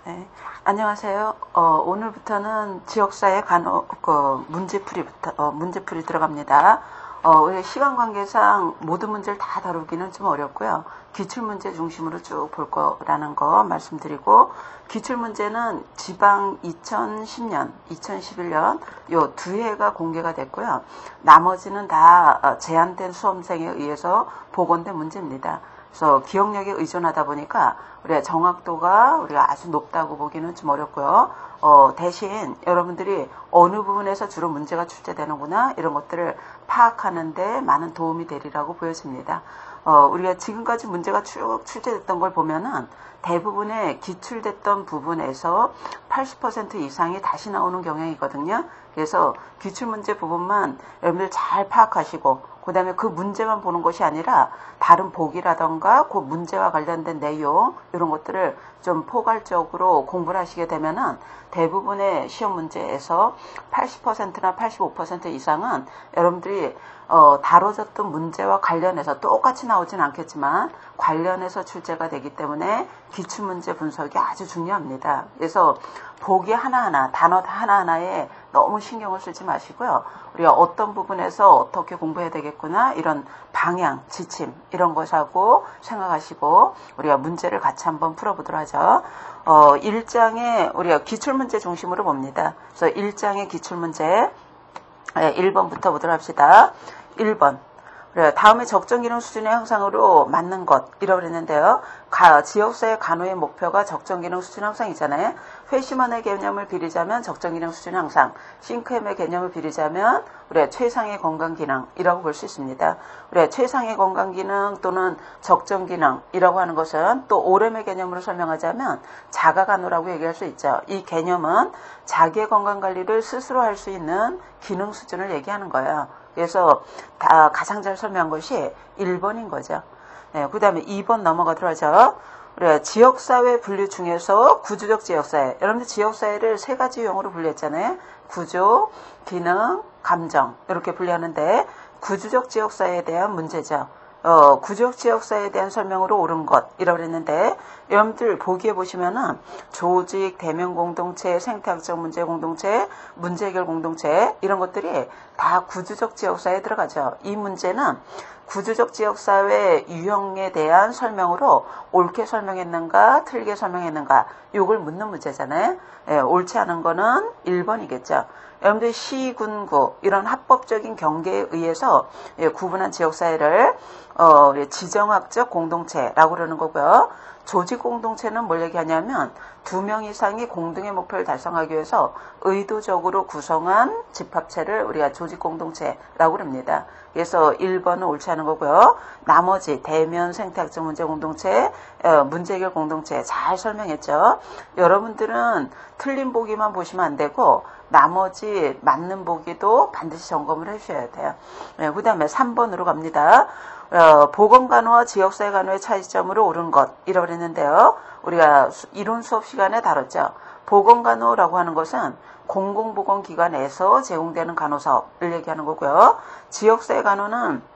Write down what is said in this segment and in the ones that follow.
네, 안녕하세요. 오늘부터는 지역사회 문제풀이 들어갑니다. 우리 시간 관계상 모든 문제를 다 다루기는 좀 어렵고요. 기출문제 중심으로 쭉 볼 거라는 거 말씀드리고, 기출문제는 지방 2010년, 2011년 요 두 해가 공개가 됐고요. 나머지는 다 제한된 수험생에 의해서 복원된 문제입니다. 그래서 기억력에 의존하다 보니까 우리가 정확도가 우리가 아주 높다고 보기는 좀 어렵고요. 대신 여러분들이 어느 부분에서 주로 문제가 출제되는구나 이런 것들을 파악하는데 많은 도움이 되리라고 보여집니다. 우리가 지금까지 문제가 쭉 출제됐던 걸 보면은 대부분의 기출됐던 부분에서 80% 이상이 다시 나오는 경향이거든요. 그래서 기출문제 부분만 여러분들 잘 파악하시고 그 다음에 그 문제만 보는 것이 아니라 다른 보기라던가 그 문제와 관련된 내용 이런 것들을 좀 포괄적으로 공부를 하시게 되면은 대부분의 시험 문제에서 80%나 85% 이상은 여러분들이 다뤄졌던 문제와 관련해서 똑같이 나오진 않겠지만 관련해서 출제가 되기 때문에 기출문제 분석이 아주 중요합니다. 그래서 보기 하나하나, 단어 하나하나에 너무 신경을 쓰지 마시고요. 우리가 어떤 부분에서 어떻게 공부해야 되겠구나 이런 방향, 지침 이런 것하고 생각하시고 우리가 문제를 같이 한번 풀어보도록 하죠. 1장에 우리가 기출문제 중심으로 봅니다. 그래서 1장의 기출문제 1번부터 보도록 합시다. 1번. 다음에 적정기능 수준의 향상으로 맞는 것 이라고 그랬는데요. 지역사회 간호의 목표가 적정기능 수준 향상이잖아요. 회심원의 개념을 빌리자면 적정기능 수준 향상, 싱크햄의 개념을 빌리자면 우리가 최상의 건강기능이라고 볼 수 있습니다. 우리가 최상의 건강기능 또는 적정기능이라고 하는 것은 또 오렘의 개념으로 설명하자면 자가간호라고 얘기할 수 있죠. 이 개념은 자기의 건강관리를 스스로 할 수 있는 기능 수준을 얘기하는 거예요. 그래서 가장 잘 설명한 것이 1번인 거죠. 네, 그 다음에 2번 넘어가도록 하죠. 우리가 지역사회 분류 중에서 구조적 지역사회. 여러분들 지역사회를 세 가지 유형으로 분류했잖아요. 구조, 기능, 감정 이렇게 분류하는데 구조적 지역사회에 대한 문제죠. 구조적 지역사회에 대한 설명으로 옳은 것이라고 그랬는데 여러분들 보기에 보시면은 조직, 대면 공동체, 생태학적 문제 공동체, 문제 해결 공동체 이런 것들이 다 구조적 지역사회에 들어가죠. 이 문제는 구조적 지역사회 유형에 대한 설명으로 옳게 설명했는가 틀리게 설명했는가 이걸 묻는 문제잖아요. 옳지 않은 거는 1번이겠죠. 여러분들 시, 군, 구 이런 합법적인 경계에 의해서 구분한 지역사회를 지정학적 공동체라고 그러는 거고요. 조직 공동체는 뭘 얘기하냐면 2명 이상이 공동의 목표를 달성하기 위해서 의도적으로 구성한 집합체를 우리가 조직 공동체라고 합니다. 그래서 1번은 옳지 않은 거고요. 나머지 대면 생태학적 문제 공동체, 문제 해결 공동체 잘 설명했죠. 여러분들은 틀린 보기만 보시면 안 되고 나머지 맞는 보기도 반드시 점검을 해주셔야 돼요. 그 다음에 3번으로 갑니다. 보건간호와 지역사회 간호의 차이점으로 옳은 것이라고 그랬는데요. 우리가 이론 수업 시간에 다뤘죠. 보건간호라고 하는 것은 공공보건기관에서 제공되는 간호사업을 얘기하는 거고요. 지역사회 간호는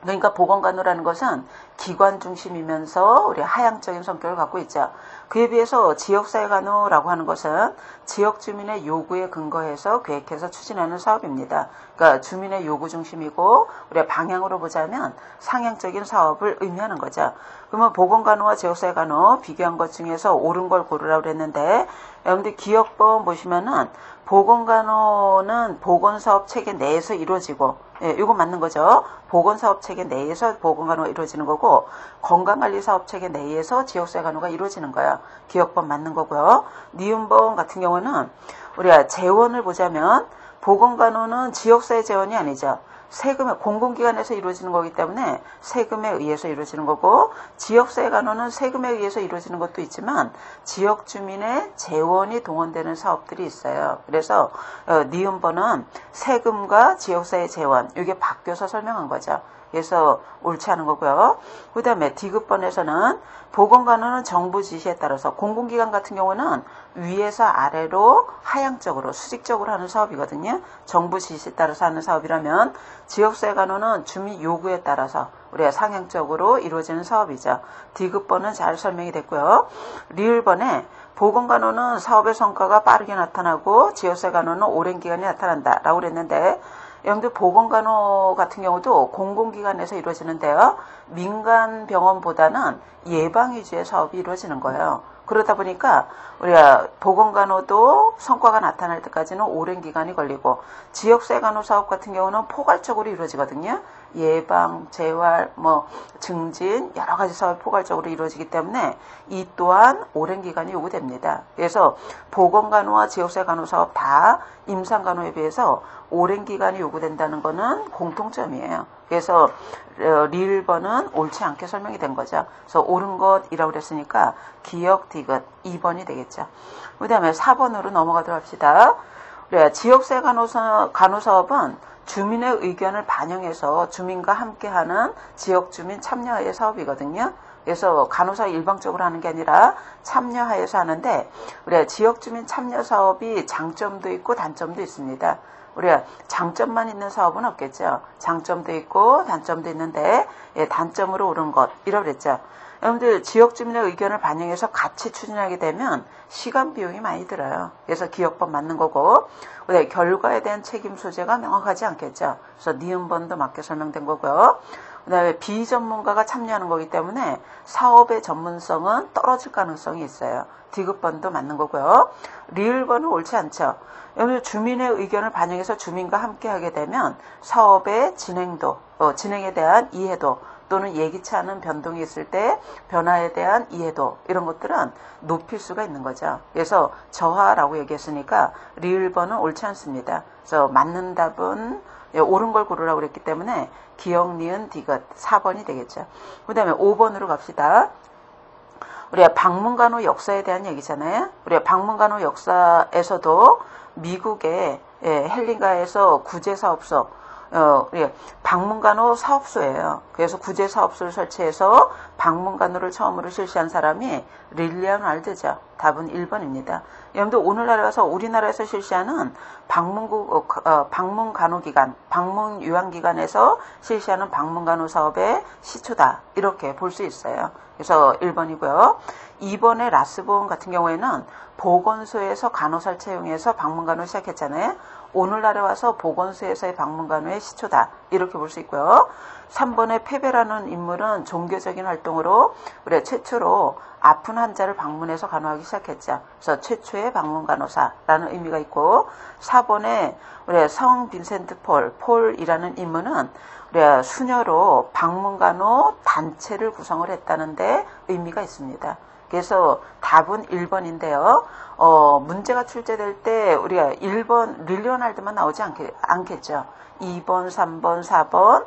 그러니까 보건간호라는 것은 기관 중심이면서 우리 하향적인 성격을 갖고 있죠. 그에 비해서 지역사회 간호라고 하는 것은 지역 주민의 요구에 근거해서 계획해서 추진하는 사업입니다. 그러니까 주민의 요구 중심이고 우리가 방향으로 보자면 상향적인 사업을 의미하는 거죠. 그러면 보건간호와 지역사회 간호 비교한 것 중에서 옳은 걸 고르라고 그랬는데 여러분들 기억법 보시면은 보건간호는 보건사업 체계 내에서 이루어지고 이거 맞는 거죠. 보건사업 체계 내에서 보건간호가 이루어지는 거고 건강관리사업 체계 내에서 지역사회 간호가 이루어지는 거예요. 기억법 맞는 거고요. 니은번 같은 경우는 우리가 재원을 보자면 보건간호는 지역사회 재원이 아니죠. 세금에 공공기관에서 이루어지는 거기 때문에 세금에 의해서 이루어지는 거고 지역사회 간호는 세금에 의해서 이루어지는 것도 있지만 지역 주민의 재원이 동원되는 사업들이 있어요. 그래서 니은번은 세금과 지역사회 재원 이게 바뀌어서 설명한 거죠. 그래서 옳지 않은 거고요. 그 다음에 디귿번에서는 보건간호는 정부 지시에 따라서 공공기관 같은 경우는 위에서 아래로 하향적으로 수직적으로 하는 사업이거든요. 정부 지시에 따라서 하는 사업이라면 지역사회간호는 주민 요구에 따라서 우리가 상향적으로 이루어지는 사업이죠. 디귿번은 잘 설명이 됐고요. 리을번에 보건간호는 사업의 성과가 빠르게 나타나고 지역사회간호는 오랜 기간이 나타난다 라고 그랬는데 여러분들 보건간호 같은 경우도 공공기관에서 이루어지는데요. 민간 병원보다는 예방 위주의 사업이 이루어지는 거예요. 그러다 보니까 우리가 보건간호도 성과가 나타날 때까지는 오랜 기간이 걸리고 지역사회간호 사업 같은 경우는 포괄적으로 이루어지거든요. 예방, 재활, 증진 여러 가지 사업이 포괄적으로 이루어지기 때문에 이 또한 오랜 기간이 요구됩니다. 그래서 보건간호와 지역사회간호 사업 다 임상간호에 비해서 오랜 기간이 요구된다는 것은 공통점이에요. 그래서 리을번은 옳지 않게 설명이 된 거죠. 그래서 옳은 것이라고 그랬으니까 기역, 디귿 2번이 되겠죠. 그 다음에 4번으로 넘어가도록 합시다. 지역사회 간호사업은 주민의 의견을 반영해서 주민과 함께하는 지역주민 참여의 사업이거든요. 그래서 간호사 일방적으로 하는 게 아니라 참여하여서 하는데 우리가 지역주민 참여 사업이 장점도 있고 단점도 있습니다. 우리가 장점만 있는 사업은 없겠죠. 장점도 있고 단점도 있는데 단점으로 옳은 것이라고 그랬죠. 여러분들 지역 주민의 의견을 반영해서 같이 추진하게 되면 시간 비용이 많이 들어요. 그래서 기역번 맞는 거고 그다음에 결과에 대한 책임 소재가 명확하지 않겠죠. 그래서 니은번도 맞게 설명된 거고요. 그다음에 비전문가가 참여하는 거기 때문에 사업의 전문성은 떨어질 가능성이 있어요. 디귿번도 맞는 거고요. 리을번은 옳지 않죠. 여러분 주민의 의견을 반영해서 주민과 함께 하게 되면 사업의 진행도, 진행에 대한 이해도 또는 예기치 않은 변동이 있을 때 변화에 대한 이해도 이런 것들은 높일 수가 있는 거죠. 그래서 저하라고 얘기했으니까 리을번은 옳지 않습니다. 그래서 맞는 답은 옳은 걸 고르라고 그랬기 때문에 기역, 니은, 디귿 4번이 되겠죠. 그 다음에 5번으로 갑시다. 우리가 방문간호 역사에 대한 얘기잖아요. 우리가 방문간호 역사에서도 미국의 헬린가에서 구제사업소 방문간호 사업소예요. 그래서 구제사업소를 설치해서 방문간호를 처음으로 실시한 사람이 릴리안 왈드죠. 답은 1번입니다. 여러분들 오늘날에 와서 우리나라에서 실시하는 방문간호기관, 방문유한기관에서 실시하는 방문간호 사업의 시초다. 이렇게 볼 수 있어요. 그래서 1번이고요. 2번의 라스본 같은 경우에는 보건소에서 간호사를 채용해서 방문간호를 시작했잖아요. 오늘날에 와서 보건소에서의 방문간호의 시초다. 이렇게 볼 수 있고요. 3번의 페베라는 인물은 종교적인 활동으로 우리가 최초로 아픈 환자를 방문해서 간호하기 시작했죠. 그래서 최초의 방문간호사라는 의미가 있고 4번에 우리가 성 빈센트 폴이라는 인물은 우리가 수녀로 방문간호 단체를 구성을 했다는데 의미가 있습니다. 그래서 답은 1번인데요. 문제가 출제될 때 우리가 1번 릴리언 왈드만 나오지 않겠죠. 2번, 3번, 4번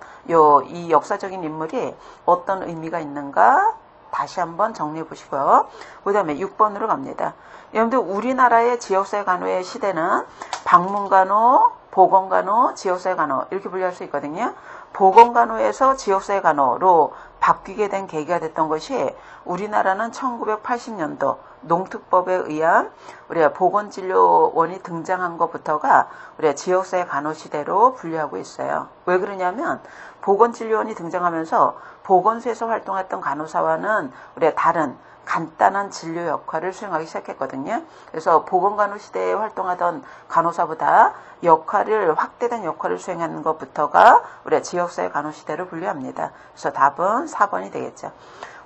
이 역사적인 인물이 어떤 의미가 있는가 다시 한번 정리해 보시고요. 그 다음에 6번으로 갑니다. 여러분들 우리나라의 지역사회 간호의 시대는 방문간호, 보건간호, 지역사회 간호 이렇게 분류할 수 있거든요. 보건간호에서 지역사회 간호로 바뀌게 된 계기가 됐던 것이 우리나라는 1980년도 농특법에 의한 우리가 보건진료원이 등장한 것부터가 우리가 지역사회 간호 시대로 분류하고 있어요. 왜 그러냐면 보건진료원이 등장하면서 보건소에서 활동했던 간호사와는 우리가 다른 간단한 진료 역할을 수행하기 시작했거든요. 그래서 보건간호 시대에 활동하던 간호사보다 확대된 역할을 수행하는 것부터가 우리가 지역사회 간호 시대로 분류합니다. 그래서 답은 4번이 되겠죠.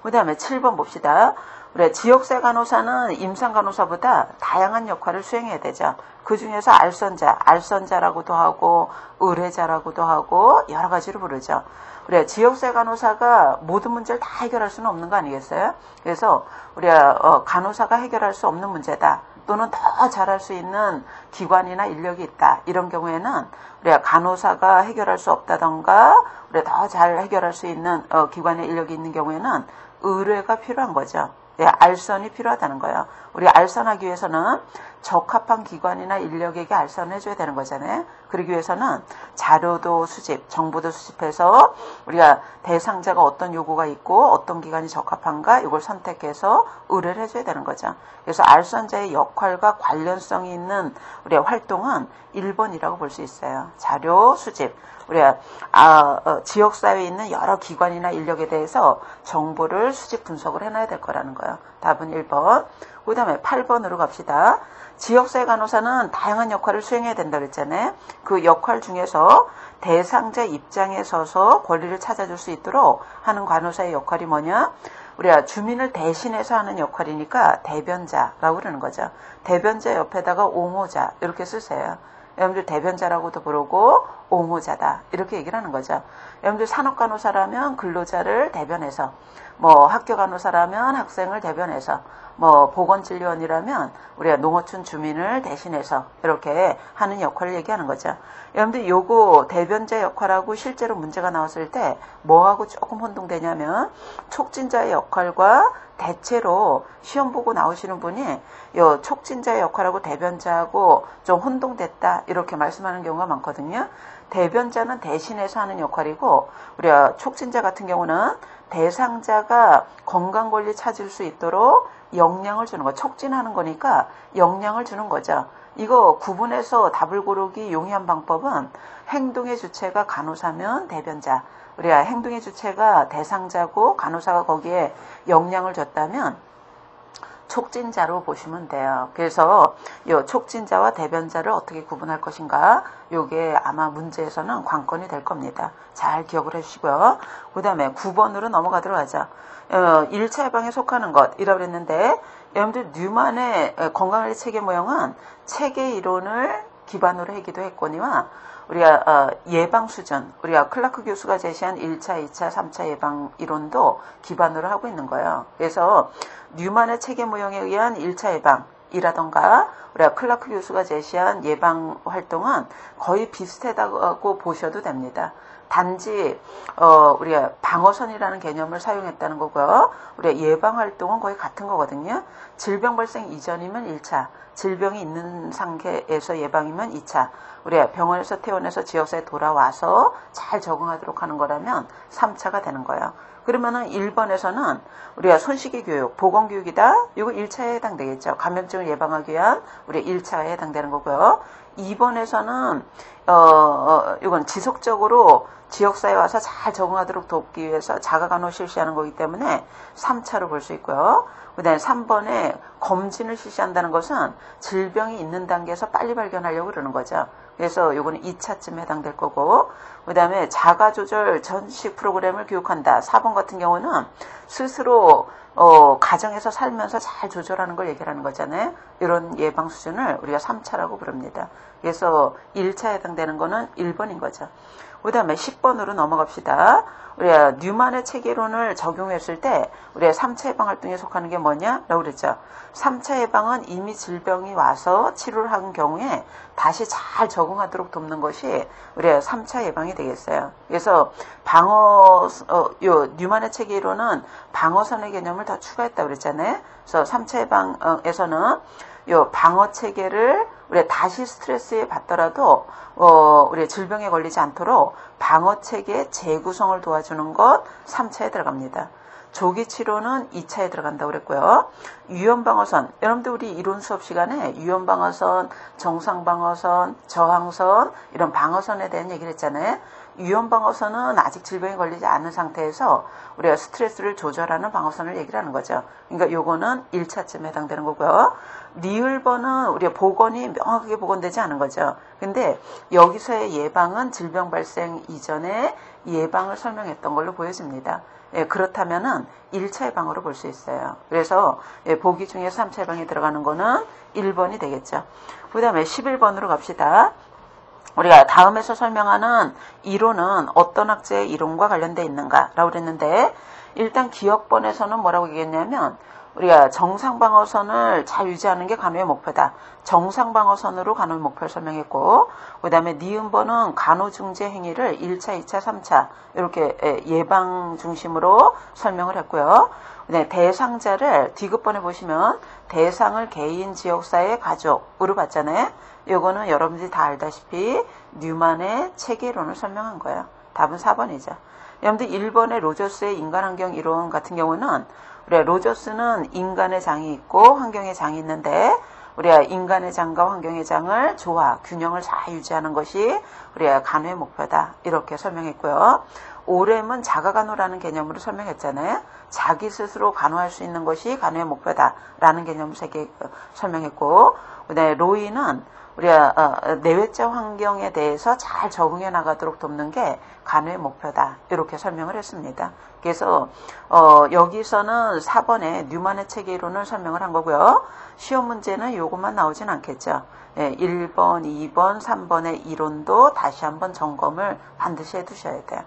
그 다음에 7번 봅시다. 우리 지역사회 간호사는 임상간호사보다 다양한 역할을 수행해야 되죠. 그 중에서 알선자라고도 하고 의뢰자라고도 하고 여러 가지로 부르죠. 우리가 지역사회 간호사가 모든 문제를 다 해결할 수는 없는 거 아니겠어요? 그래서 우리가 간호사가 해결할 수 없는 문제다. 또는 더 잘할 수 있는 기관이나 인력이 있다. 이런 경우에는 우리가 간호사가 해결할 수 없다던가 우리가 더 잘 해결할 수 있는 기관의 인력이 있는 경우에는 의뢰가 필요한 거죠. 네, 알선이 필요하다는 거예요. 우리 알선하기 위해서는 적합한 기관이나 인력에게 알선을 해줘야 되는 거잖아요. 그러기 위해서는 자료도 수집, 정보도 수집해서 우리가 대상자가 어떤 요구가 있고 어떤 기관이 적합한가 이걸 선택해서 의뢰를 해줘야 되는 거죠. 그래서 알선자의 역할과 관련성이 있는 우리의 활동은 1번이라고 볼 수 있어요. 자료 수집. 우리가 지역사회에 있는 여러 기관이나 인력에 대해서 정보를 수집 분석을 해놔야 될 거라는 거예요. 답은 1번. 그 다음에 8번으로 갑시다. 지역사회 간호사는 다양한 역할을 수행해야 된다고 그랬잖아요. 그 역할 중에서 대상자 입장에 서서 권리를 찾아줄 수 있도록 하는 간호사의 역할이 뭐냐? 우리가 주민을 대신해서 하는 역할이니까 대변자라고 그러는 거죠. 대변자 옆에다가 옹호자 이렇게 쓰세요. 여러분들 대변자라고도 부르고 옹호자다 이렇게 얘기를 하는 거죠. 여러분들 산업간호사라면 근로자를 대변해서, 뭐 학교간호사라면 학생을 대변해서, 뭐 보건진료원이라면 우리가 농어촌 주민을 대신해서 이렇게 하는 역할을 얘기하는 거죠. 여러분들 요거 대변자 역할하고 실제로 문제가 나왔을 때 뭐하고 조금 혼동되냐면 촉진자의 역할과 대체로 시험 보고 나오시는 분이 요 촉진자의 역할하고 대변자하고 좀 혼동됐다 이렇게 말씀하는 경우가 많거든요. 대변자는 대신해서 하는 역할이고 우리가 촉진자 같은 경우는 대상자가 건강권리 찾을 수 있도록 영양을 주는 거, 촉진하는 거니까 영양을 주는 거죠. 이거 구분해서 답을 고르기 용이한 방법은 행동의 주체가 간호사면 대변자, 우리가 행동의 주체가 대상자고 간호사가 거기에 영양을 줬다면 촉진자로 보시면 돼요. 그래서 이 촉진자와 대변자를 어떻게 구분할 것인가, 요게 아마 문제에서는 관건이 될 겁니다. 잘 기억을 해주시고요. 그 다음에 9번으로 넘어가도록 하죠. 1차 예방에 속하는 것이라고 그랬는데 여러분들 뉴만의 건강관리 체계 모형은 체계 이론을 기반으로 하기도 했거니와 우리가 예방 수준, 우리가 클라크 교수가 제시한 1차, 2차, 3차 예방 이론도 기반으로 하고 있는 거예요. 그래서 뉴만의 체계 모형에 의한 1차 예방이라던가 우리가 클라크 교수가 제시한 예방 활동은 거의 비슷하다고 보셔도 됩니다. 단지 우리가 방어선이라는 개념을 사용했다는 거고요. 우리가 예방 활동은 거의 같은 거거든요. 질병 발생 이전이면 1차, 질병이 있는 상태에서 예방이면 2차, 우리가 병원에서 퇴원해서 지역사회에 돌아와서 잘 적응하도록 하는 거라면 3차가 되는 거예요. 그러면은 1번에서는 우리가 손쉬기 교육, 보건교육이다. 이거 1차에 해당되겠죠. 감염증을 예방하기 위한 우리 1차에 해당되는 거고요. 2번에서는 이건 지속적으로 지역사회에 와서 잘 적응하도록 돕기 위해서 자가간호 실시하는 거기 때문에 3차로 볼 수 있고요. 그 다음에 3번에 검진을 실시한다는 것은 질병이 있는 단계에서 빨리 발견하려고 그러는 거죠. 그래서 이거는 2차쯤에 해당될 거고, 그 다음에 자가조절 전식 프로그램을 교육한다. 4번 같은 경우는 스스로 가정에서 살면서 잘 조절하는 걸 얘기하는 거잖아요. 이런 예방 수준을 우리가 3차라고 부릅니다. 그래서 1차에 해당되는 거는 1번인 거죠. 그 다음에 10번으로 넘어갑시다. 우리가 뉴만의 체계론을 적용했을 때 우리가 3차 예방 활동에 속하는 게 뭐냐라고 그랬죠. 3차 예방은 이미 질병이 와서 치료를 한 경우에 다시 잘 적응하도록 돕는 것이 우리가 3차 예방이 되겠어요. 그래서 뉴만의 체계론은 방어선의 개념을 더 추가했다고 그랬잖아요. 그래서 3차 예방에서는 요 방어 체계를 우리가 다시 스트레스에 받더라도 우리 질병에 걸리지 않도록 방어 체계의 재구성을 도와주는 것 3차에 들어갑니다. 조기 치료는 2차에 들어간다고 그랬고요. 유연방어선, 여러분들 우리 이론 수업 시간에 유연방어선, 정상방어선, 저항선 이런 방어선에 대한 얘기를 했잖아요. 유연방어선은 아직 질병에 걸리지 않은 상태에서 우리가 스트레스를 조절하는 방어선을 얘기를 하는 거죠. 그러니까 요거는 1차쯤에 해당되는 거고요. 리을번은 우리가 보건이 명확하게 보건되지 않은 거죠. 근데 여기서의 예방은 질병 발생 이전에 예방을 설명했던 걸로 보여집니다. 예, 그렇다면은 1차 예방으로 볼 수 있어요. 그래서 보기 중에 3차 예방에 들어가는 거는 1번이 되겠죠. 그 다음에 11번으로 갑시다. 우리가 다음에서 설명하는 이론은 어떤 학제의 이론과 관련되어 있는가라고 그랬는데 일단 기억번에서는 뭐라고 얘기했냐면 우리가 정상방어선을 잘 유지하는 게 간호의 목표다. 정상방어선으로 간호의 목표를 설명했고, 그 다음에 니은번은 간호중재 행위를 1차, 2차, 3차 이렇게 예방 중심으로 설명을 했고요. 네, 대상자를 디귿번에 보시면 대상을 개인, 지역사회, 가족으로 봤잖아요. 요거는 여러분들이 다 알다시피 뉴만의 체계론을 설명한 거예요. 답은 4번이죠. 여러분들 1번의 로저스의 인간환경 이론 같은 경우는 우리가 로저스는 인간의 장이 있고 환경의 장이 있는데 우리가 인간의 장과 환경의 장을 조화, 균형을 잘 유지하는 것이 우리가 간호의 목표다. 이렇게 설명했고요. 오렘은 자가간호라는 개념으로 설명했잖아요. 자기 스스로 간호할 수 있는 것이 간호의 목표다라는 개념을 설명했고, 그다음에 로이는 우리가 내외적 환경에 대해서 잘 적응해 나가도록 돕는 게 간호의 목표다. 이렇게 설명을 했습니다. 그래서 여기서는 4번에 뉴만의 체계 이론을 설명을 한 거고요. 시험 문제는 이것만 나오진 않겠죠. 1번, 2번, 3번의 이론도 다시 한번 점검을 반드시 해두셔야 돼요.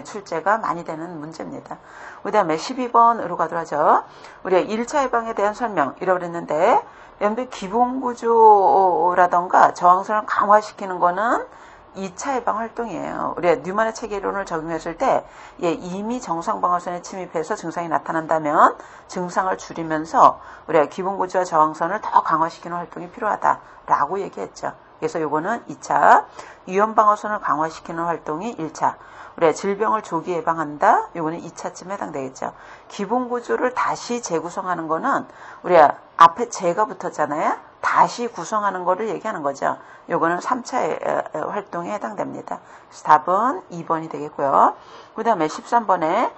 출제가 많이 되는 문제입니다. 그 다음에 12번으로 가도록 하죠. 우리가 1차 예방에 대한 설명 이라고 그랬는데 여러분들 기본구조라던가 저항선을 강화시키는 거는 2차 예방 활동이에요. 우리가 뉴만의 체계론을 적용했을 때 이미 정상방어선에 침입해서 증상이 나타난다면 증상을 줄이면서 우리가 기본구조와 저항선을 더 강화시키는 활동이 필요하다라고 얘기했죠. 그래서 요거는 2차, 위험방어선을 강화시키는 활동이 1차, 우리가 질병을 조기 예방한다. 요거는 2차쯤에 해당되겠죠. 기본구조를 다시 재구성하는 거는 우리가 앞에 재가 붙었잖아요. 다시 구성하는 거를 얘기하는 거죠. 요거는 3차 활동에 해당됩니다. 그래서 답은 2번이 되겠고요. 그 다음에 13번에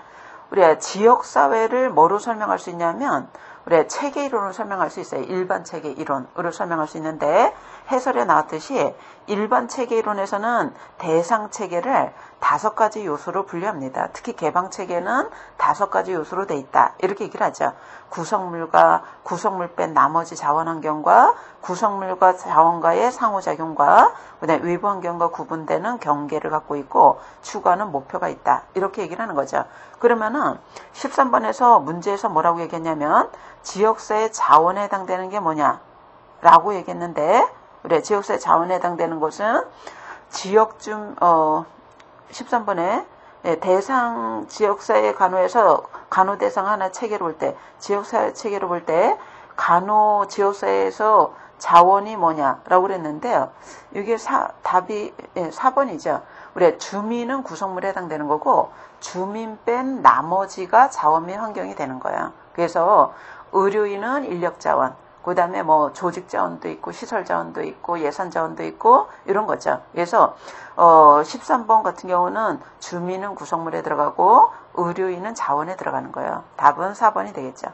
우리가 지역사회를 뭐로 설명할 수 있냐면 우리가 체계 이론을 설명할 수 있어요. 일반 체계 이론으로 설명할 수 있는데 해설에 나왔듯이 일반 체계 이론에서는 대상 체계를 5가지 요소로 분류합니다. 특히 개방 체계는 5가지 요소로 돼 있다. 이렇게 얘기를 하죠. 구성물과 구성물 뺀 나머지 자원 환경과 구성물과 자원과의 상호작용과 그다음에 외부 환경과 구분되는 경계를 갖고 있고 추구하는 목표가 있다. 이렇게 얘기를 하는 거죠. 그러면은 13번에서 문제에서 뭐라고 얘기했냐면 지역사회 자원에 해당되는 게 뭐냐라고 얘기했는데 우리 지역사회 자원에 해당되는 것은 지역쯤 13번에 대상 지역사회 간호에서 간호 대상 하나 체계로 볼 때 지역사회 체계로 볼 때 간호 지역사회에서 자원이 뭐냐라고 그랬는데요. 이게 답이 4번이죠. 우리 주민은 구성물에 해당되는 거고 주민 뺀 나머지가 자원 및 환경이 되는 거예요. 그래서 의료인은 인력 자원, 그 다음에 뭐 조직 자원도 있고 시설 자원도 있고 예산 자원도 있고 이런 거죠. 그래서 13번 같은 경우는 주민은 구성물에 들어가고 의료인은 자원에 들어가는 거예요. 답은 4번이 되겠죠.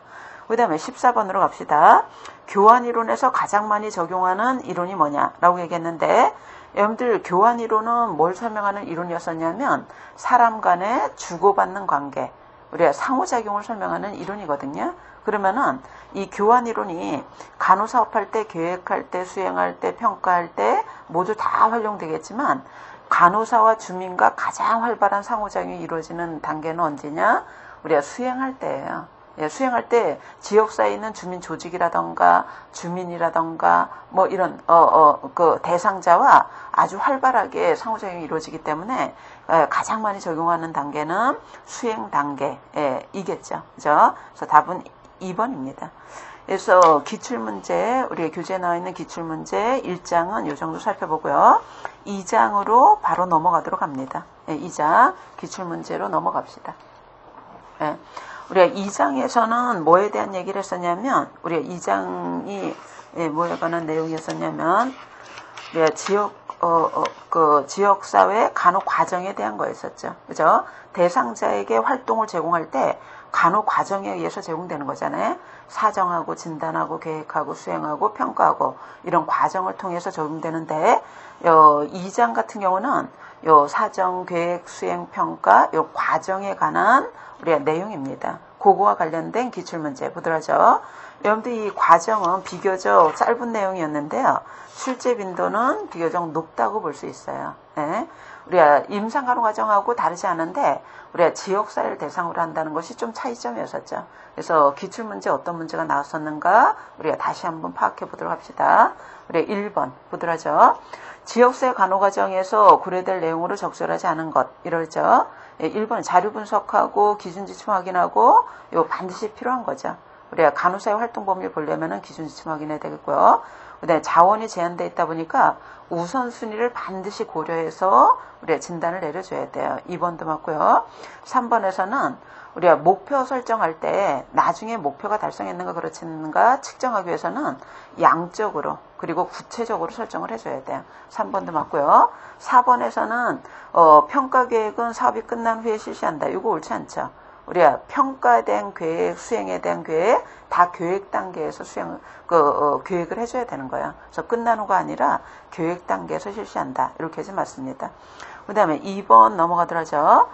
그 다음에 14번으로 갑시다. 교환이론에서 가장 많이 적용하는 이론이 뭐냐라고 얘기했는데 여러분들 교환이론은 뭘 설명하는 이론이었었냐면 사람 간의 주고받는 관계, 우리가 상호작용을 설명하는 이론이거든요. 그러면은 이 교환이론이 간호사업할 때, 계획할 때, 수행할 때, 평가할 때 모두 다 활용되겠지만 간호사와 주민과 가장 활발한 상호작용이 이루어지는 단계는 언제냐? 우리가 수행할 때예요. 수행할 때 지역사회에 있는 주민 조직이라던가 주민이라던가 뭐 이런 그 대상자와 아주 활발하게 상호작용이 이루어지기 때문에 가장 많이 적용하는 단계는 수행 단계이겠죠. 그죠? 그래서 답은 2번입니다. 그래서 기출문제, 우리 교재에 나와 있는 기출문제 1장은 이 정도 살펴보고요. 2장으로 바로 넘어가도록 합니다. 2장 기출문제로 넘어갑시다. 우리가 2장에서는 뭐에 대한 얘기를 했었냐면, 우리가 2장이 뭐에 관한 내용이었었냐면, 우리가 지역사회 간호 과정에 대한 거였었죠. 그죠? 대상자에게 활동을 제공할 때 간호 과정에 의해서 제공되는 거잖아요. 사정하고 진단하고 계획하고 수행하고 평가하고 이런 과정을 통해서 적용되는데 2장 같은 경우는 요 사정, 계획, 수행, 평가 요 과정에 관한 우리가 내용입니다. 그거와 관련된 기출문제 보도록 하죠. 여러분들 이 과정은 비교적 짧은 내용이었는데요. 출제 빈도는 비교적 높다고 볼 수 있어요. 우리가 임상간호과정하고 다르지 않은데 우리가 지역사회를 대상으로 한다는 것이 좀 차이점이었었죠. 그래서 기출문제 어떤 문제가 나왔었는가 우리가 다시 한번 파악해 보도록 합시다. 우리 1번 보도록 하죠. 지역사회 간호과정에서 고려될 내용으로 적절하지 않은 것 이러죠. 1번 자료 분석하고 기준지침 확인하고 이거 반드시 필요한 거죠. 우리가 간호사의 활동 범위를 보려면은 기준지침 확인해야 되겠고요. 그다음에 자원이 제한되어 있다 보니까 우선순위를 반드시 고려해서 우리가 진단을 내려줘야 돼요. 2번도 맞고요. 3번에서는 우리가 목표 설정할 때 나중에 목표가 달성했는가 그렇지 않는가 측정하기 위해서는 양적으로 그리고 구체적으로 설정을 해줘야 돼요. 3번도 맞고요. 4번에서는 평가계획은 사업이 끝난 후에 실시한다. 이거 옳지 않죠. 우리가 평가에 대한 계획, 수행에 대한 계획 다 계획 단계에서 계획을 해줘야 되는 거예요. 그래서 끝난 후가 아니라 계획 단계에서 실시한다. 이렇게 해서 맞습니다. 그 다음에 2번 넘어가더라죠.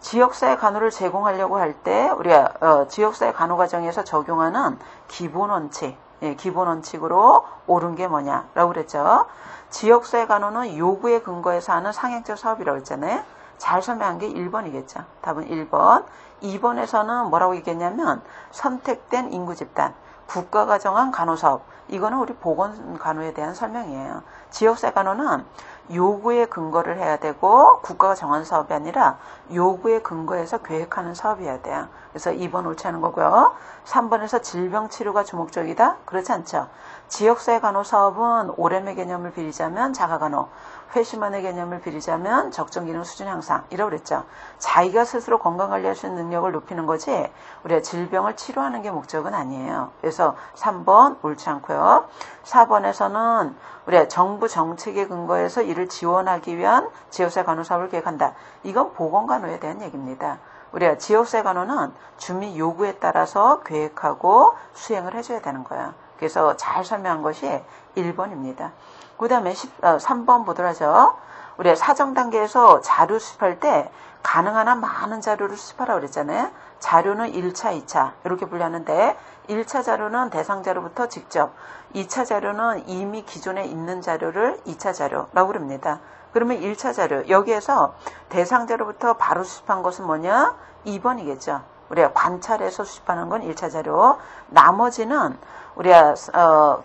지역사회 간호를 제공하려고 할 때 우리가 지역사회 간호 과정에서 적용하는 기본 원칙, 기본 원칙으로 옳은 게 뭐냐라고 그랬죠. 지역사회 간호는 요구에 근거해서 하는 상행적 사업이라고 했잖아요. 잘 설명한 게 1번이겠죠. 답은 1번. 2번에서는 뭐라고 얘기했냐면 선택된 인구 집단, 국가가 정한 간호사업. 이거는 우리 보건간호에 대한 설명이에요. 지역사회 간호는 요구에 근거를 해야 되고 국가가 정한 사업이 아니라 요구에 근거해서 계획하는 사업이어야 돼요. 그래서 2번 옳지 않은 거고요. 3번에서 질병치료가 주목적이다? 그렇지 않죠. 지역사회 간호사업은 오렘의 개념을 빌리자면 자가간호, 회심원의 개념을 빌리자면 적정기능 수준 향상 이라고 그랬죠. 자기가 스스로 건강관리할 수 있는 능력을 높이는 거지 우리가 질병을 치료하는 게 목적은 아니에요. 그래서 3번 옳지 않고요. 4번에서는 우리가 정부 정책에 근거해서 이를 지원하기 위한 지역사회 간호사업을 계획한다. 이건 보건간호에 대한 얘기입니다. 우리가 지역사회 간호는 주민 요구에 따라서 계획하고 수행을 해줘야 되는 거예요. 그래서 잘 설명한 것이 1번입니다. 그 다음에 3번 보도록 하죠. 우리가 사정 단계에서 자료 수집할 때 가능한 한 많은 자료를 수집하라고 그랬잖아요. 자료는 1차, 2차 이렇게 분류하는데 1차 자료는 대상 자료부터 직접, 2차 자료는 이미 기존에 있는 자료를 2차 자료라고 그럽니다. 그러면 1차 자료, 여기에서 대상 자료부터 바로 수집한 것은 뭐냐? 2번이겠죠. 우리가 관찰해서 수집하는 건 1차 자료, 나머지는 우리가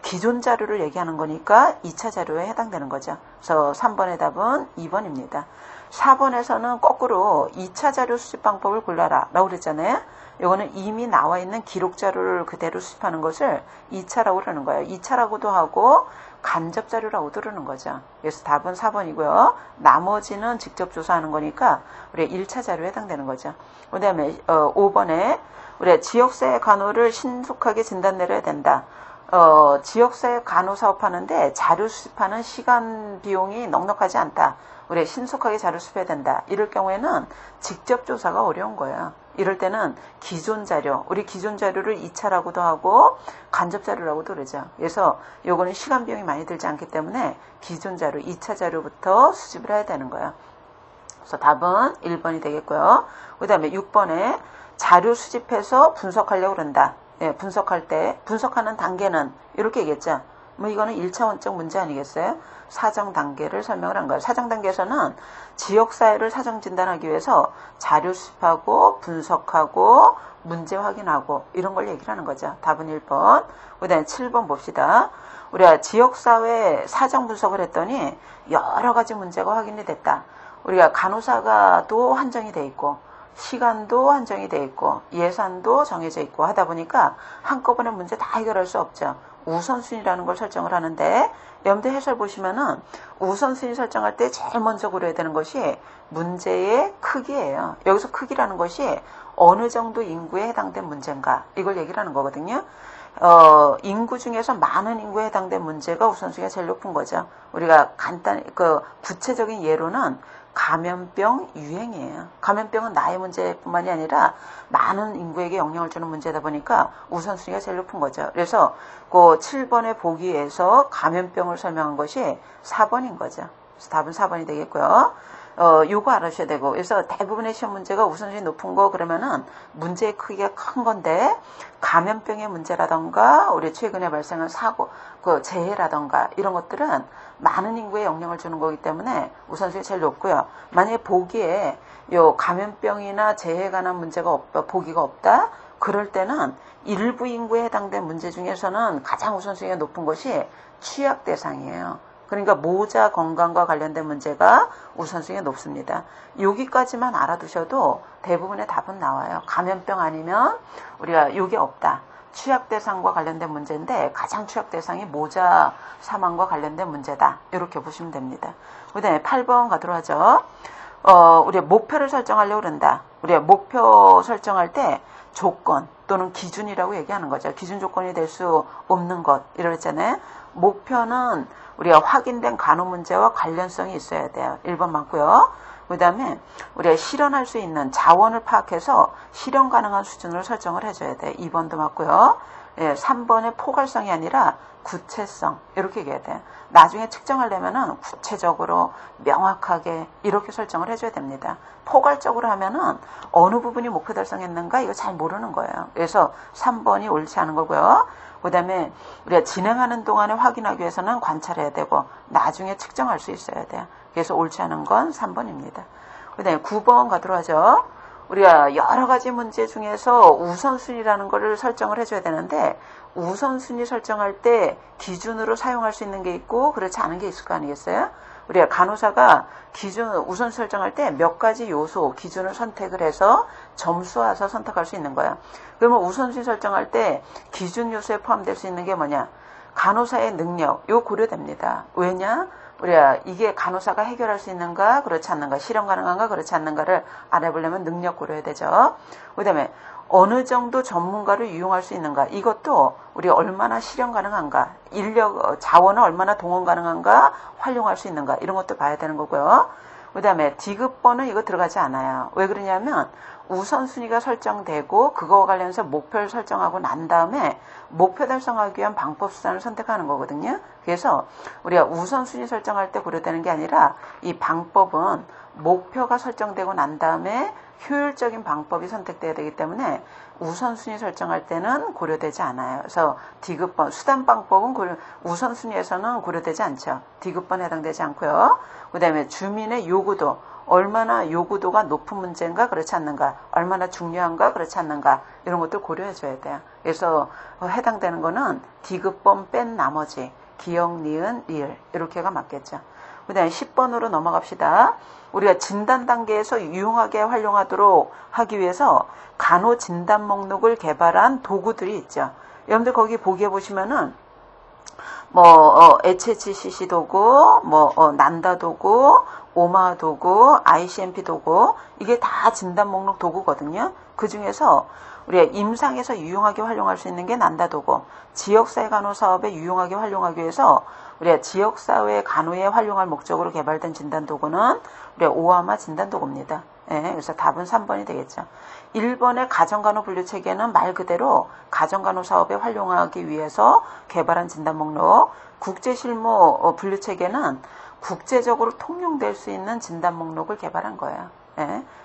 기존 자료를 얘기하는 거니까 2차 자료에 해당되는 거죠. 그래서 3번의 답은 2번입니다. 4번에서는 거꾸로 2차 자료 수집 방법을 골라라 라고 그랬잖아요. 이거는 이미 나와 있는 기록 자료를 그대로 수집하는 것을 2차라고 그러는 거예요. 2차라고도 하고 간접 자료라고도 그러는 거죠. 그래서 답은 4번이고요. 나머지는 직접 조사하는 거니까 우리가 1차 자료에 해당되는 거죠. 그 다음에 5번에 우리가 지역사회 간호를 신속하게 진단 내려야 된다. 지역사회 간호 사업하는데 자료 수집하는 시간 비용이 넉넉하지 않다. 우리 신속하게 자료 수집해야 된다. 이럴 경우에는 직접 조사가 어려운 거예요. 이럴 때는 기존 자료, 우리 기존 자료를 2차라고도 하고 간접 자료라고도 그러죠. 그래서 요거는 시간 비용이 많이 들지 않기 때문에 기존 자료, 2차 자료부터 수집을 해야 되는 거예요. 그래서 답은 1번이 되겠고요. 그 다음에 6번에 자료 수집해서 분석하려고 그런다. 분석할 때 분석하는 단계는 이렇게 얘기했죠. 뭐 이거는 1차원적 문제 아니겠어요? 사정 단계를 설명을 한 거예요. 사정 단계에서는 지역사회를 사정 진단하기 위해서 자료 수집하고 분석하고 문제 확인하고 이런 걸 얘기를 하는 거죠. 답은 1번. 그 다음에 7번 봅시다. 우리가 지역사회 사정 분석을 했더니 여러 가지 문제가 확인이 됐다. 우리가 간호사가도 한정이 돼 있고 시간도 한정이 돼 있고 예산도 정해져 있고 하다 보니까 한꺼번에 문제 다 해결할 수 없죠. 우선순위라는 걸 설정을 하는데 염두 해설 보시면은 우선순위 설정할 때 제일 먼저 고려해야 되는 것이 문제의 크기예요. 여기서 크기라는 것이 어느 정도 인구에 해당된 문제인가 이걸 얘기를 하는 거거든요. 인구 중에서 많은 인구에 해당된 문제가 우선순위가 제일 높은 거죠. 우리가 구체적인 예로는 감염병 유행이에요. 감염병은 나의 문제뿐만이 아니라 많은 인구에게 영향을 주는 문제다 보니까 우선순위가 제일 높은 거죠. 그래서 그 7번의 보기에서 감염병을 설명한 것이 4번인 거죠. 그래서 답은 4번이 되겠고요. 요거 알아셔야 되고, 그래서 대부분의 시험 문제가 우선순위 높은 거 그러면은 문제의 크기가 큰 건데, 감염병의 문제라던가, 우리 최근에 발생한 사고, 재해라던가, 이런 것들은 많은 인구에 영향을 주는 거기 때문에 우선순위 제일 높고요. 만약에 보기에 요 감염병이나 재해에 관한 문제가 보기가 없다? 그럴 때는 일부 인구에 해당된 문제 중에서는 가장 우선순위가 높은 것이 취약 대상이에요. 그러니까 모자 건강과 관련된 문제가 우선순위가 높습니다. 여기까지만 알아두셔도 대부분의 답은 나와요. 감염병 아니면 우리가 요게 없다. 취약 대상과 관련된 문제인데 가장 취약 대상이 모자 사망과 관련된 문제다. 이렇게 보시면 됩니다. 그 다음에 8번 가도록 하죠. 우리가 목표를 설정하려고 그런다. 우리가 목표 설정할 때 조건 또는 기준이라고 얘기하는 거죠. 기준 조건이 될 수 없는 것 이랬잖아요. 목표는 우리가 확인된 간호 문제와 관련성이 있어야 돼요. 1번 맞고요. 그 다음에 우리가 실현할 수 있는 자원을 파악해서 실현 가능한 수준으로 설정을 해줘야 돼요. 2번도 맞고요. 3번의 포괄성이 아니라 구체성 이렇게 얘기해야 돼요. 나중에 측정하려면은 구체적으로 명확하게 이렇게 설정을 해줘야 됩니다. 포괄적으로 하면은 어느 부분이 목표 달성했는가 이거 잘 모르는 거예요. 그래서 3번이 옳지 않은 거고요. 그 다음에 우리가 진행하는 동안에 확인하기 위해서는 관찰해야 되고 나중에 측정할 수 있어야 돼요. 그래서 옳지 않은 건 3번입니다. 그 다음에 9번 가도록 하죠. 우리가 여러 가지 문제 중에서 우선순위라는 거를 설정을 해줘야 되는데 우선순위 설정할 때 기준으로 사용할 수 있는 게 있고 그렇지 않은 게 있을 거 아니겠어요? 우리가 간호사가 기준 우선 설정할 때 몇 가지 요소 기준을 선택을 해서 점수화해서 선택할 수 있는 거야. 그러면 우선순위 설정할 때 기준 요소에 포함될 수 있는 게 뭐냐? 간호사의 능력, 이거 고려됩니다. 왜냐? 우리가 이게 간호사가 해결할 수 있는가 그렇지 않는가 실현 가능한가 그렇지 않는가를 알아보려면 능력 고려해야 되죠. 그 다음에 어느 정도 전문가를 이용할 수 있는가 이것도 우리 얼마나 실현 가능한가 인력 자원을 얼마나 동원 가능한가 활용할 수 있는가 이런 것도 봐야 되는 거고요. 그 다음에 디귿번은 이거 들어가지 않아요. 왜 그러냐면 우선순위가 설정되고 그거와 관련해서 목표를 설정하고 난 다음에 목표 달성하기 위한 방법 수단을 선택하는 거거든요. 그래서 우리가 우선순위 설정할 때 고려되는 게 아니라 이 방법은 목표가 설정되고 난 다음에 효율적인 방법이 선택돼야 되기 때문에 우선순위 설정할 때는 고려되지 않아요. 그래서 디귿번, 수단방법은 우선순위에서는 고려되지 않죠. 디귿번에 해당되지 않고요. 그 다음에 주민의 요구도, 얼마나 요구도가 높은 문제인가 그렇지 않는가, 얼마나 중요한가 그렇지 않는가 이런 것도 고려해줘야 돼요. 그래서 해당되는 거는 디귿번 뺀 나머지 기역, 니은, 리을 이렇게가 맞겠죠. 그 다음에 10번으로 넘어갑시다. 우리가 진단 단계에서 유용하게 활용하도록 하기 위해서 간호 진단 목록을 개발한 도구들이 있죠. 여러분들 거기 보기에 보시면은 HHCC 도구, 난다 도구, 오마 도구, ICMP 도구 이게 다 진단 목록 도구거든요. 그 중에서 우리가 임상에서 유용하게 활용할 수 있는 게 난다 도구, 지역사회 간호 사업에 유용하게 활용하기 위해서 우리가 지역사회 간호에 활용할 목적으로 개발된 진단도구는 우리가 오아마 진단도구입니다. 그래서 답은 3번이 되겠죠. 1번의 가정간호 분류체계는 말 그대로 가정간호 사업에 활용하기 위해서 개발한 진단목록, 국제실무 분류체계는 국제적으로 통용될 수 있는 진단목록을 개발한 거예요.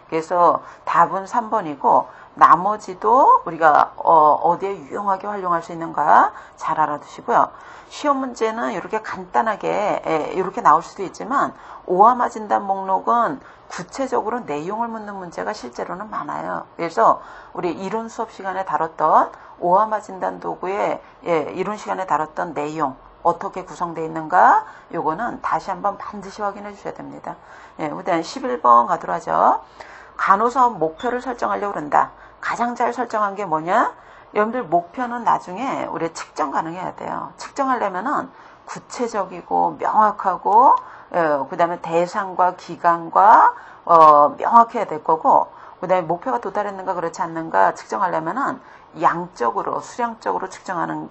그래서 답은 3번이고 나머지도 우리가 어디에 유용하게 활용할 수 있는가 잘 알아두시고요. 시험 문제는 이렇게 간단하게 이렇게 나올 수도 있지만 오아마 진단 목록은 구체적으로 내용을 묻는 문제가 실제로는 많아요. 그래서 우리 이론 수업 시간에 다뤘던 오아마 진단 도구의 이론 시간에 다뤘던 내용 어떻게 구성되어 있는가 요거는 다시 한번 반드시 확인해 주셔야 됩니다. 그다음 11번 가도록 하죠. 간호사업 목표를 설정하려고 그런다. 가장 잘 설정한 게 뭐냐? 여러분들 목표는 나중에 우리 측정 가능해야 돼요. 측정하려면은 구체적이고 명확하고 그 다음에 대상과 기간과 명확해야 될 거고 그 다음에 목표가 도달했는가 그렇지 않는가 측정하려면은 양적으로 수량적으로 측정하는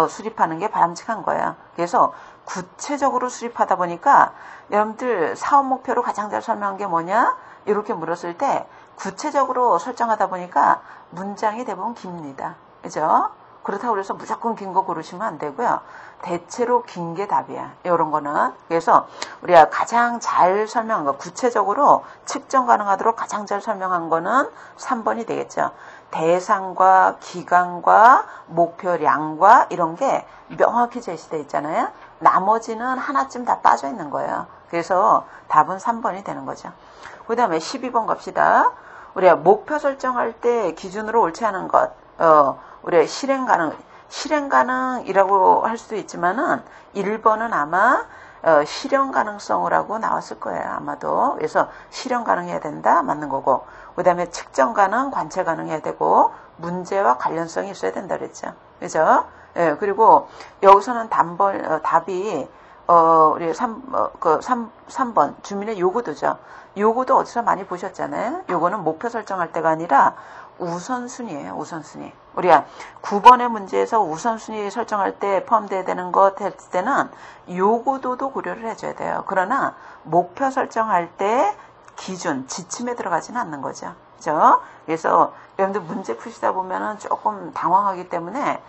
수립하는 게 바람직한 거예요. 그래서 구체적으로 수립하다 보니까 여러분들 사업 목표로 가장 잘 설명한 게 뭐냐? 이렇게 물었을 때 구체적으로 설정하다 보니까 문장이 대부분 깁니다. 그죠? 그렇다고 해서 무조건 긴 거 고르시면 안 되고요. 대체로 긴 게 답이야. 이런 거는. 그래서 우리가 가장 잘 설명한 거, 구체적으로 측정 가능하도록 가장 잘 설명한 거는 3번이 되겠죠. 대상과 기간과 목표량과 이런 게 명확히 제시되어 있잖아요. 나머지는 하나쯤 다 빠져 있는 거예요. 그래서 답은 3번이 되는 거죠. 그 다음에 12번 갑시다. 우리가 목표 설정할 때 기준으로 옳지 않은 것, 우리가 실행 가능이라고 할 수도 있지만은 1번은 아마 실현 가능성을 하고 나왔을 거예요. 아마도. 그래서 실현 가능해야 된다. 맞는 거고. 그 다음에 측정 가능, 관찰 가능해야 되고 문제와 관련성이 있어야 된다 그랬죠. 그죠? 예, 그리고 여기서는 답이 우리 3번 주민의 요구도죠. 요구도 어디서 많이 보셨잖아요. 요거는 목표 설정할 때가 아니라 우선순위예요. 우선순위. 우리가 9번의 문제에서 우선순위 설정할 때 포함되어야 되는 것 했을 때는 요구도도 고려를 해줘야 돼요. 그러나 목표 설정할 때 기준, 지침에 들어가지는 않는 거죠. 그죠? 그래서 여러분들 문제 푸시다 보면은 조금 당황하기 때문에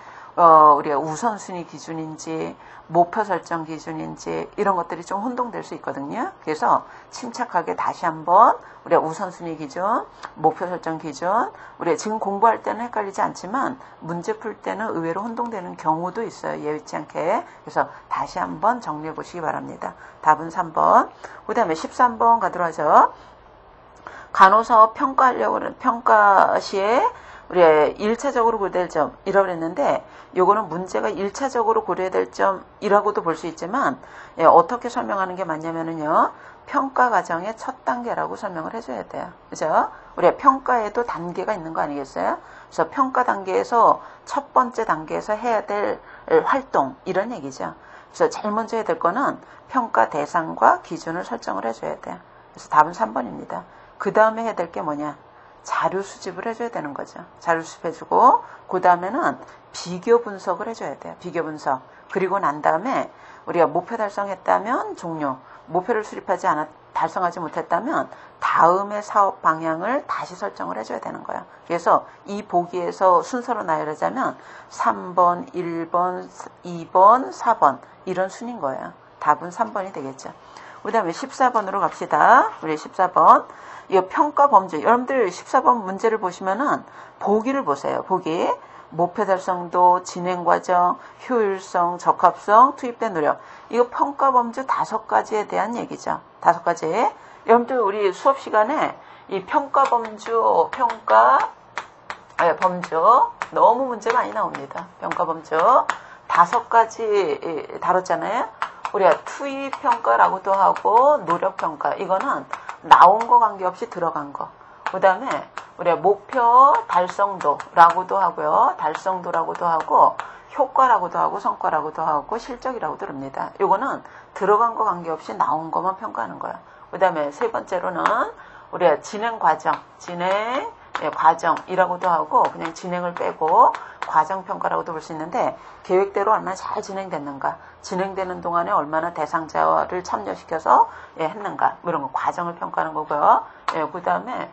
우리가 우선순위 기준인지 목표 설정 기준인지 이런 것들이 좀 혼동될 수 있거든요. 그래서 침착하게 다시 한번 우리가 우선순위 기준, 목표 설정 기준, 우리가 지금 공부할 때는 헷갈리지 않지만 문제 풀 때는 의외로 혼동되는 경우도 있어요. 예의치 않게. 그래서 다시 한번 정리해 보시기 바랍니다. 답은 3번. 그 다음에 13번 가도록 하죠. 간호사업 평가 시에 우리가 1차적으로 고려될 점이라고 그랬는데 요거는 문제가 1차적으로 고려해야 될 점이라고도 볼 수 있지만 어떻게 설명하는 게 맞냐면은요. 평가 과정의 첫 단계라고 설명을 해줘야 돼요. 그죠? 우리가 평가에도 단계가 있는 거 아니겠어요? 그래서 평가 단계에서 첫 번째 단계에서 해야 될 활동 이런 얘기죠. 그래서 제일 먼저 해야 될 거는 평가 대상과 기준을 설정을 해줘야 돼요. 그래서 답은 3번입니다. 그 다음에 해야 될 게 뭐냐? 자료 수집을 해줘야 되는 거죠. 자료 수집해주고 그 다음에는 비교 분석을 해줘야 돼요. 비교 분석. 그리고 난 다음에 우리가 목표 달성했다면 종료. 목표를 달성하지 못했다면 다음의 사업 방향을 다시 설정을 해줘야 되는 거예요. 그래서 이 보기에서 순서로 나열하자면 3번, 1번, 2번, 4번 이런 순인 거예요. 답은 3번이 되겠죠. 그 다음에 14번으로 갑시다. 우리 14번. 이 평가 범주. 여러분들 14번 문제를 보시면은 보기를 보세요. 보기. 목표 달성도, 진행 과정, 효율성, 적합성, 투입된 노력. 이거 평가 범주 5가지에 대한 얘기죠. 5가지. 여러분들 우리 수업 시간에 이 평가 범주, 범주 너무 문제 많이 나옵니다. 평가 범주 5가지 다뤘잖아요. 우리가 투입 평가라고도 하고 노력 평가. 이거는 나온 거 관계없이 들어간 거. 그 다음에 우리가 목표 달성도라고도 하고요. 달성도라고도 하고 효과라고도 하고 성과라고도 하고 실적이라고도 합니다. 이거는 들어간 거 관계없이 나온 것만 평가하는 거예요. 그 다음에 세 번째로는 우리가 진행 과정이라고도 하고 그냥 진행을 빼고 과정 평가라고도 볼 수 있는데 계획대로 얼마나 잘 진행됐는가, 진행되는 동안에 얼마나 대상자를 참여시켜서 했는가, 뭐 이런 거 과정을 평가하는 거고요. 그 다음에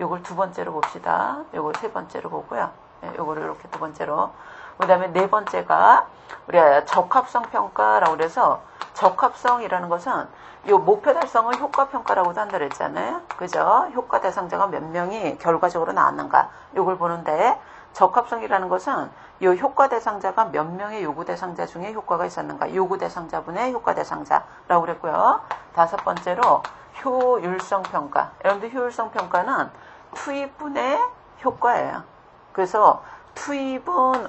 요걸 두 번째로 봅시다. 요걸 세 번째로 보고요. 요거를 이렇게 두 번째로. 그 다음에 네 번째가 우리가 적합성 평가라고 그래서 적합성이라는 것은 요 목표 달성을 효과 평가라고도 한다 그랬잖아요. 그죠? 효과 대상자가 몇 명이 결과적으로 나왔는가 요걸 보는데 적합성이라는 것은 요 효과 대상자가 몇 명의 요구 대상자 중에 효과가 있었는가 요구 대상자분의 효과 대상자라고 그랬고요. 다섯 번째로 효율성 평가. 여러분들 효율성 평가는 투입분의 효과예요. 그래서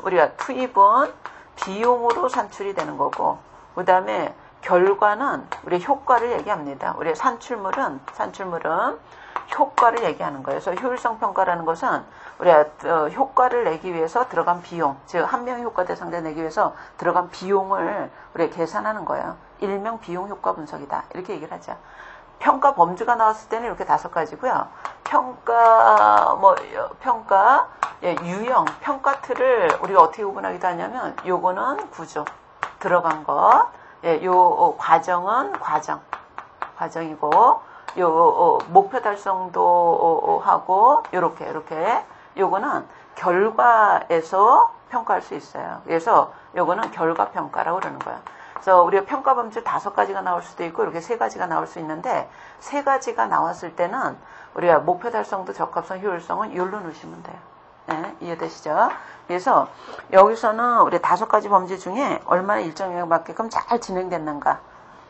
우리가 투입은 비용으로 산출이 되는 거고 그 다음에 결과는 우리 효과를 얘기합니다. 우리 산출물은 효과를 얘기하는 거예요. 그래서 효율성 평가라는 것은 우리가 효과를 내기 위해서 들어간 비용, 즉 한 명의 효과 대상자 내기 위해서 들어간 비용을 우리가 계산하는 거예요. 일명 비용 효과 분석이다. 이렇게 얘기를 하죠. 평가 범주가 나왔을 때는 이렇게 5가지고요. 유형, 평가 틀을 우리가 어떻게 구분하기도 하냐면 요거는 구조, 들어간 것, 요 과정은 과정이고 요 목표 달성도 하고 요렇게 요거는 결과에서 평가할 수 있어요. 그래서 요거는 결과평가라고 그러는 거예요. 그래서 우리가 평가 범주 5가지가 나올 수도 있고 이렇게 3가지가 나올 수 있는데 3가지가 나왔을 때는 우리가 목표 달성도 적합성 효율성은 이걸로 넣으시면 돼요. 네, 이해되시죠? 그래서 여기서는 우리 5가지 범주 중에 얼마나 일정 영역만큼 잘 진행됐는가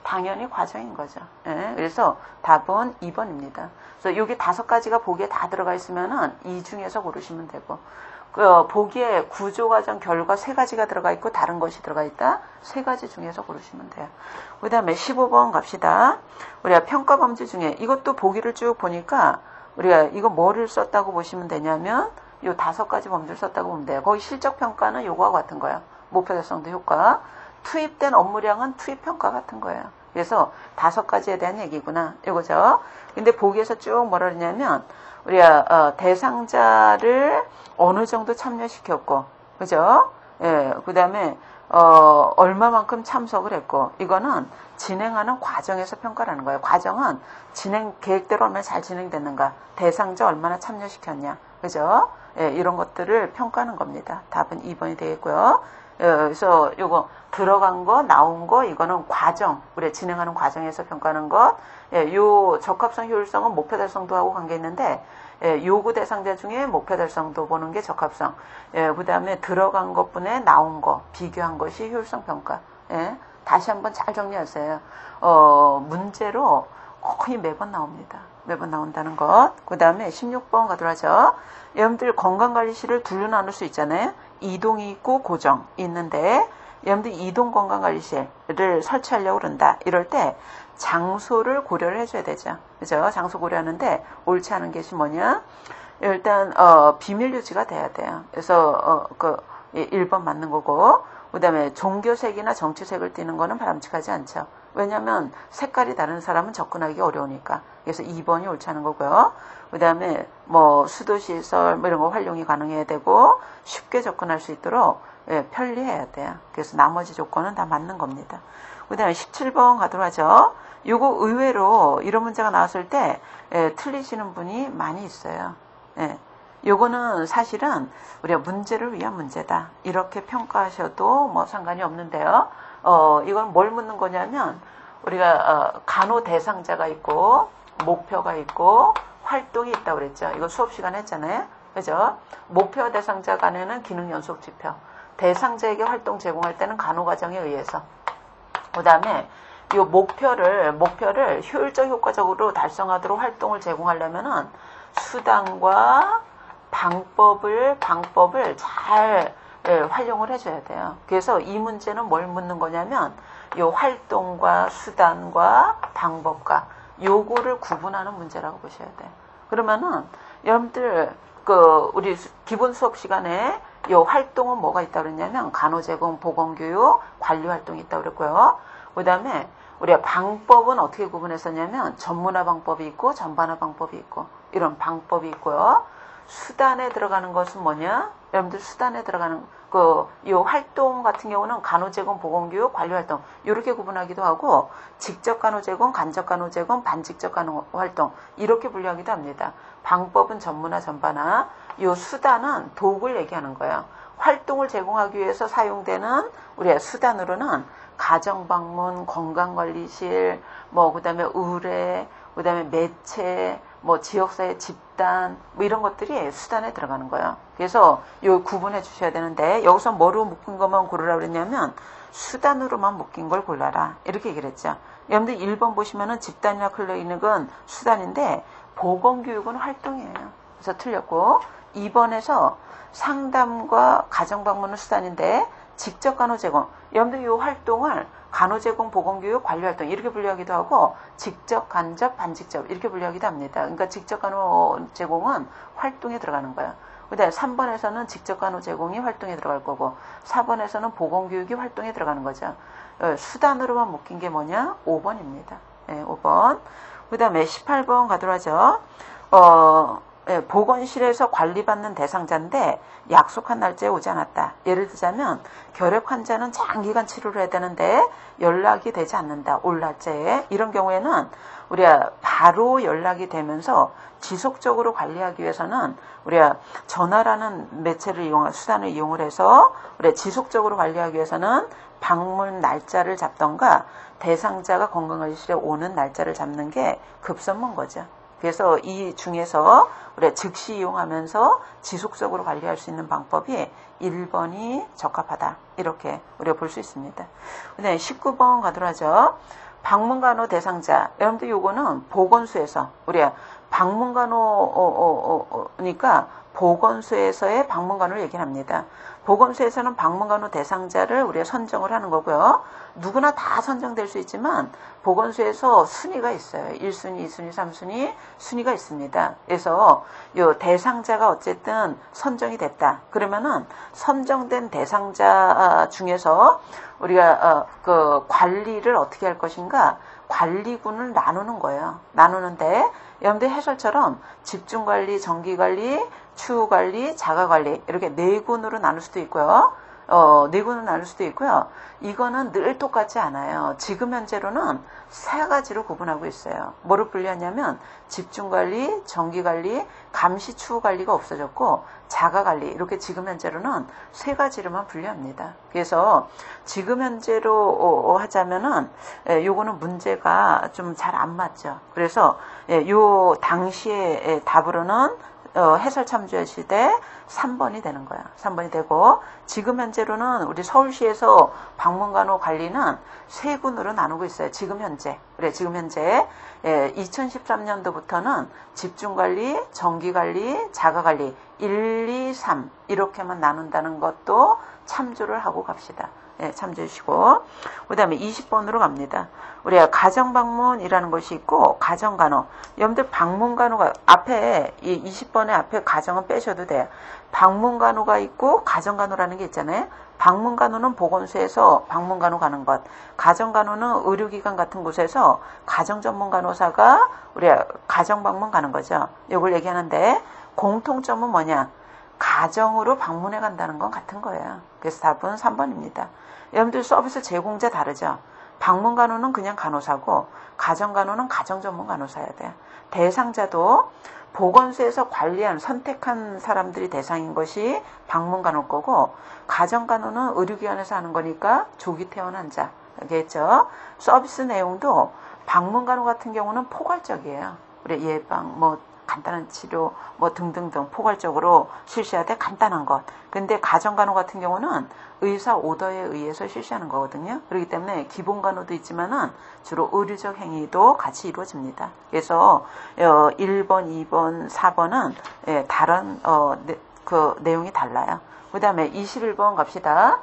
당연히 과정인 거죠. 네, 그래서 답은 2번입니다. 그래서 여기 5가지가 보기에 다 들어가 있으면은 이 중에서 고르시면 되고 보기에 구조과정 결과 3가지가 들어가 있고 다른 것이 들어가 있다. 3가지 중에서 고르시면 돼요. 그 다음에 15번 갑시다. 우리가 평가 범주 중에 이것도 보기를 쭉 보니까 우리가 이거 뭐를 썼다고 보시면 되냐면 요 5가지 범주를 썼다고 보면 돼요. 거기 실적평가는 요거와 같은 거예요. 목표 달성도 효과. 투입된 업무량은 투입평가 같은 거예요. 그래서 5가지에 대한 얘기구나. 이거죠. 근데 보기에서 쭉 뭐라 그러냐면 우리가 대상자를 어느 정도 참여시켰고, 그죠? 예, 그 다음에 얼마만큼 참석을 했고, 이거는 진행하는 과정에서 평가라는 거예요. 과정은 진행 계획대로 얼마나 잘 진행됐는가, 대상자 얼마나 참여시켰냐, 그죠? 예, 이런 것들을 평가하는 겁니다. 답은 2번이 되겠고요. 그래서 요거 들어간 거, 나온 거, 이거는 과정, 우리 진행하는 과정에서 평가하는 것. 예, 요 적합성, 효율성은 목표 달성도하고 관계 있는데, 예, 요구 대상자 중에 목표 달성도 보는 게 적합성. 예, 그 다음에 들어간 것분에 나온 거, 비교한 것이 효율성 평가. 예, 다시 한번 잘 정리하세요. 문제로 거의 매번 나옵니다. 매번 나온다는 것. 그 다음에 16번 가도록 하죠. 여러분들 건강관리실을 둘로 나눌 수 있잖아요. 이동이 있고 고정 있는데 여러분들 이동 건강관리실을 설치하려고 그런다. 이럴 때 장소를 고려를 해줘야 되죠. 그죠? 장소 고려하는데 옳지 않은 것이 뭐냐? 일단 비밀 유지가 돼야 돼요. 그래서 1번 맞는 거고 그 다음에 종교색이나 정치색을 띠는 거는 바람직하지 않죠. 왜냐하면 색깔이 다른 사람은 접근하기 어려우니까. 그래서 2번이 옳지 않은 거고요. 그 다음에 뭐 수도시설 뭐 이런 거 활용이 가능해야 되고 쉽게 접근할 수 있도록 편리해야 돼요. 그래서 나머지 조건은 다 맞는 겁니다. 그 다음에 17번 가도록 하죠. 요거 의외로 이런 문제가 나왔을 때 틀리시는 분이 많이 있어요. 요거는 사실은 우리가 문제를 위한 문제다. 이렇게 평가하셔도 뭐 상관이 없는데요. 이건 뭘 묻는 거냐면 우리가 간호 대상자가 있고 목표가 있고 활동이 있다고 그랬죠. 이거 수업 시간에 했잖아요. 그죠? 목표 대상자 간에는 기능 연속 지표. 대상자에게 활동 제공할 때는 간호 과정에 의해서. 그 다음에 이 목표를 효율적 효과적으로 달성하도록 활동을 제공하려면은 수단과 방법을 잘 활용을 해줘야 돼요. 그래서 이 문제는 뭘 묻는 거냐면 이 활동과 수단과 방법과 요거를 구분하는 문제라고 보셔야 돼요. 그러면은 여러분들 우리 기본 수업 시간에 이 활동은 뭐가 있다고 그랬냐면 간호 제공, 보건교육, 관리 활동이 있다고 그랬고요. 그 다음에 우리가 방법은 어떻게 구분했었냐면 전문화 방법이 있고 전반화 방법이 있고 이런 방법이 있고요. 수단에 들어가는 것은 뭐냐? 여러분들 수단에 들어가는 이 활동 같은 경우는 간호 제공, 보건교육, 관리 활동 이렇게 구분하기도 하고 직접 간호 제공, 간접 간호 제공, 반직접 간호 활동 이렇게 분류하기도 합니다. 방법은 전문화, 전반화. 이 수단은 도구를 얘기하는 거예요. 활동을 제공하기 위해서 사용되는 우리의 수단으로는 가정방문, 건강관리실, 그다음에 의뢰, 그다음에 매체, 지역사회 집단, 이런 것들이 수단에 들어가는 거예요. 그래서 요 구분해 주셔야 되는데, 여기서 뭐로 묶인 것만 고르라 그랬냐면, 수단으로만 묶인 걸 골라라. 이렇게 얘기를 했죠. 여러분들 1번 보시면은 집단이나 클리닉은 수단인데, 보건교육은 활동이에요. 그래서 틀렸고, 2번에서 상담과 가정방문은 수단인데, 직접 간호 제공. 여러분들 이 활동을 간호 제공, 보건교육, 관리 활동 이렇게 분류하기도 하고 직접, 간접, 반직접 이렇게 분류하기도 합니다. 그러니까 직접 간호 제공은 활동에 들어가는 거예요. 그다음에 3번에서는 직접 간호 제공이 활동에 들어갈 거고 4번에서는 보건교육이 활동에 들어가는 거죠. 수단으로만 묶인 게 뭐냐? 5번입니다. 5번. 그다음에 18번 가도록 하죠. 보건실에서 관리받는 대상자인데 약속한 날짜에 오지 않았다. 예를 들자면 결핵 환자는 장기간 치료를 해야 되는데 연락이 되지 않는다. 올 날짜에. 이런 경우에는 우리가 바로 연락이 되면서 지속적으로 관리하기 위해서는 우리가 전화라는 매체를 수단을 이용을 해서 우리가 지속적으로 관리하기 위해서는 방문 날짜를 잡던가 대상자가 건강관리실에 오는 날짜를 잡는 게 급선무인 거죠. 그래서 이 중에서 우리가 즉시 이용하면서 지속적으로 관리할 수 있는 방법이 1번이 적합하다. 이렇게 우리가 볼 수 있습니다. 근데 19번 가도록 하죠. 방문간호 대상자. 여러분들 요거는 보건소에서 우리가 방문간호니까 보건소에서의 방문간호를 얘기를 합니다. 보건소에서는 방문간호 대상자를 우리가 선정을 하는 거고요. 누구나 다 선정될 수 있지만 보건소에서 순위가 있어요. 1순위, 2순위, 3순위 순위가 있습니다. 그래서 요 대상자가 어쨌든 선정이 됐다. 그러면은 선정된 대상자 중에서 우리가 그 관리를 어떻게 할 것인가? 관리군을 나누는 거예요. 나누는데 여러분들 해설처럼 집중관리, 정기관리, 추후관리, 자가관리 이렇게 4군으로 나눌 수도 있고요. 4군으로 나눌 수도 있고요. 이거는 늘 똑같지 않아요. 지금 현재로는 3가지로 구분하고 있어요. 뭐로 분류하냐면 집중관리, 정기관리, 감시, 추후관리가 없어졌고 자가관리 이렇게 지금 현재로는 3가지로만 분류합니다. 그래서 지금 현재로 하자면은 요거는 문제가 좀 잘 안 맞죠. 그래서 요 당시의 답으로는 해설 참조의 시대 3번이 되는 거야. 3번이 되고 지금 현재로는 우리 서울시에서 방문간호 관리는 3군으로 나누고 있어요. 지금 현재. 그래 지금 현재 2013년도부터는 집중관리, 정기관리, 자가관리 1, 2, 3 이렇게만 나눈다는 것도 참조를 하고 갑시다. 참조해 주시고 그 다음에 20번으로 갑니다. 우리가 가정방문이라는 것이 있고 가정간호. 여러분들 방문간호가 앞에 이 20번의 앞에 가정은 빼셔도 돼요. 방문간호가 있고 가정간호라는 게 있잖아요. 방문간호는 보건소에서 방문간호 가는 것. 가정간호는 의료기관 같은 곳에서 가정전문간호사가 우리가 가정방문 가는 거죠. 이걸 얘기하는데 공통점은 뭐냐? 가정으로 방문해 간다는 건 같은 거예요. 그래서 답은 3번입니다. 여러분들 서비스 제공자 다르죠? 방문간호는 그냥 간호사고 가정간호는 가정전문간호사야 돼요. 대상자도 보건소에서 관리한 선택한 사람들이 대상인 것이 방문간호일 거고 가정간호는 의료기관에서 하는 거니까 조기 퇴원 환자. 알겠죠? 서비스 내용도 방문간호 같은 경우는 포괄적이에요. 우리 예방, 간단한 치료, 등등등 포괄적으로 실시하되 간단한 것. 근데 가정간호 같은 경우는 의사 오더에 의해서 실시하는 거거든요. 그렇기 때문에 기본간호도 있지만은 주로 의료적 행위도 같이 이루어집니다. 그래서 1번, 2번, 4번은 다른 그 내용이 달라요. 그 다음에 21번 갑시다.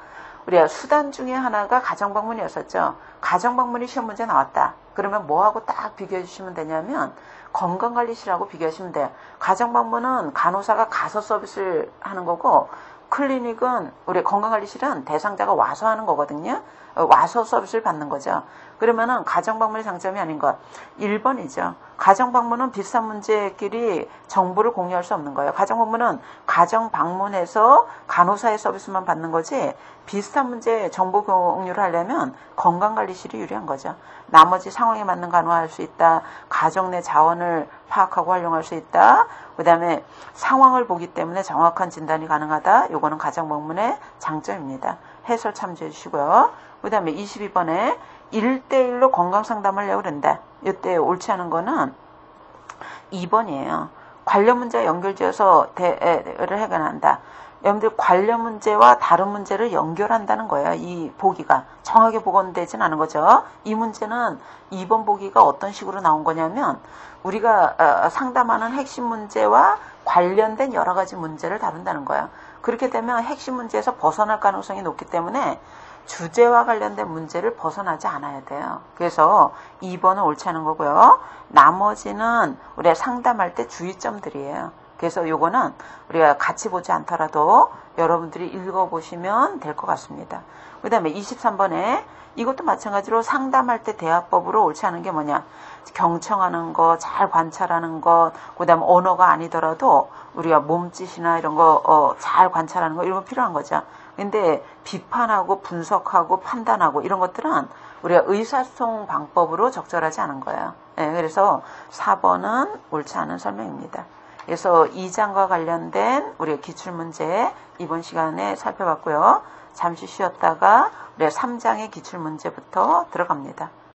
우리가 수단 중에 하나가 가정방문이었었죠. 가정방문이 시험 문제 나왔다. 그러면 뭐하고 딱 비교해 주시면 되냐면 건강관리실하고 비교하시면 돼요. 가정방문은 간호사가 가서 서비스를 하는 거고 클리닉은 우리 건강관리실은 대상자가 와서 하는 거거든요. 와서 서비스를 받는 거죠. 그러면은 가정방문의 장점이 아닌 것 1번이죠. 가정방문은 비슷한 문제끼리 정보를 공유할 수 없는 거예요. 가정방문은 가정방문해서 간호사의 서비스만 받는 거지 비슷한 문제 정보 공유를 하려면 건강관리실이 유리한 거죠. 나머지 상황에 맞는 간호할 수 있다. 가정 내 자원을 파악하고 활용할 수 있다. 그 다음에 상황을 보기 때문에 정확한 진단이 가능하다. 요거는 가정방문의 장점입니다. 해설 참조해 주시고요. 그 다음에 22번에 1대1로 건강상담을 하려고 그런다. 이때 옳지 않은 거는 2번이에요. 관련 문제와 연결지어서 대를 해결한다. 여러분들 관련 문제와 다른 문제를 연결한다는 거예요. 이 보기가 정확하게 복원되진 않은 거죠. 이 문제는 2번 보기가 어떤 식으로 나온 거냐면 우리가 상담하는 핵심 문제와 관련된 여러 가지 문제를 다룬다는 거예요. 그렇게 되면 핵심 문제에서 벗어날 가능성이 높기 때문에 주제와 관련된 문제를 벗어나지 않아야 돼요. 그래서 2번은 옳지 않은 거고요. 나머지는 우리가 상담할 때 주의점들이에요. 그래서 요거는 우리가 같이 보지 않더라도 여러분들이 읽어보시면 될 것 같습니다. 그 다음에 23번에 이것도 마찬가지로 상담할 때 대화법으로 옳지 않은 게 뭐냐. 경청하는 거, 잘 관찰하는 것, 그다음 언어가 아니더라도 우리가 몸짓이나 이런 거 잘 관찰하는 거 이런 거 필요한 거죠. 근데 비판하고 분석하고 판단하고 이런 것들은 우리가 의사소통 방법으로 적절하지 않은 거예요. 예, 그래서 4번은 옳지 않은 설명입니다. 그래서 2장과 관련된 우리가 기출문제 이번 시간에 살펴봤고요. 잠시 쉬었다가 우리가 3장의 기출문제부터 들어갑니다.